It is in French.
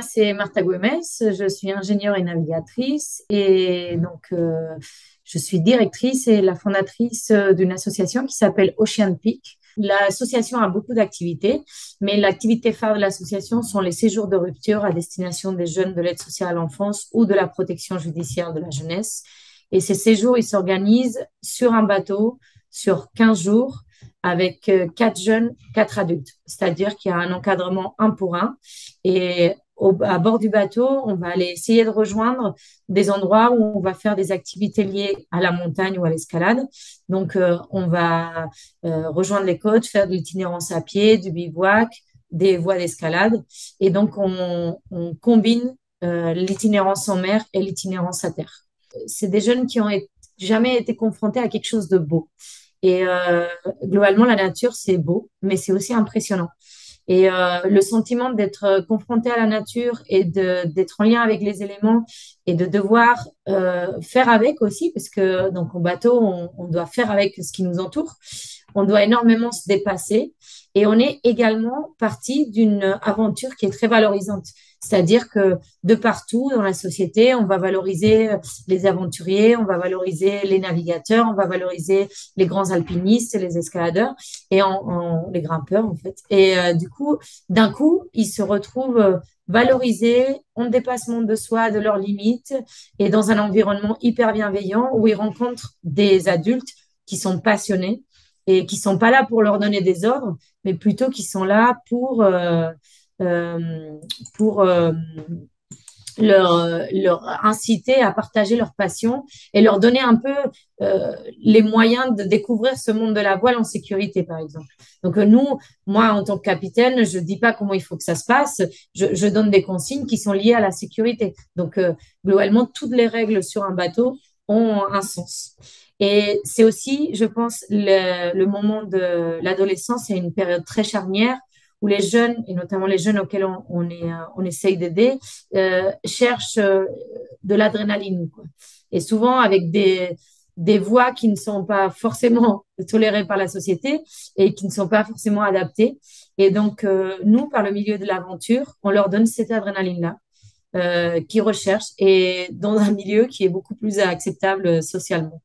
C'est Martha Güemes, je suis ingénieure et navigatrice et je suis directrice et la fondatrice d'une association qui s'appelle Ocean Peak. L'association a beaucoup d'activités, mais l'activité phare de l'association sont les séjours de rupture à destination des jeunes de l'aide sociale à l'enfance ou de la protection judiciaire de la jeunesse. Et ces séjours, ils s'organisent sur un bateau sur 15 jours avec 4 jeunes, 4 adultes. C'est-à-dire qu'il y a un encadrement un pour un. Et à bord du bateau, on va aller essayer de rejoindre des endroits où on va faire des activités liées à la montagne ou à l'escalade. On va rejoindre les côtes, faire de l'itinérance à pied, du bivouac, des voies d'escalade. Et donc, on combine l'itinérance en mer et l'itinérance à terre. C'est des jeunes qui ont jamais été confrontés à quelque chose de beau. Et globalement, la nature, c'est beau, mais c'est aussi impressionnant. Et le sentiment d'être confronté à la nature et d'être en lien avec les éléments et de devoir faire avec aussi, parce que donc en bateau, on doit faire avec ce qui nous entoure. On doit énormément se dépasser et on est également partie d'une aventure qui est très valorisante. C'est-à-dire que de partout dans la société, on va valoriser les aventuriers, on va valoriser les navigateurs, on va valoriser les grands alpinistes, les escaladeurs les grimpeurs en fait. Et du coup, d'un coup, ils se retrouvent valorisés, en dépassement de soi, de leurs limites et dans un environnement hyper bienveillant où ils rencontrent des adultes qui sont passionnés et qui sont pas là pour leur donner des ordres, mais plutôt qui sont là euh, pour leur inciter à partager leur passion et leur donner un peu les moyens de découvrir ce monde de la voile en sécurité, par exemple. Moi, en tant que capitaine, je dis pas comment il faut que ça se passe, je donne des consignes qui sont liées à la sécurité. Globalement, toutes les règles sur un bateau ont un sens. Et c'est aussi, je pense, le moment de l'adolescence, c'est une période très charnière où les jeunes, et notamment les jeunes auxquels on essaye d'aider, cherchent de l'adrénaline, quoi. Et souvent avec des voies qui ne sont pas forcément tolérées par la société et qui ne sont pas forcément adaptées. Et donc, nous, par le milieu de l'aventure, on leur donne cette adrénaline-là qu'ils recherchent et dans un milieu qui est beaucoup plus acceptable socialement.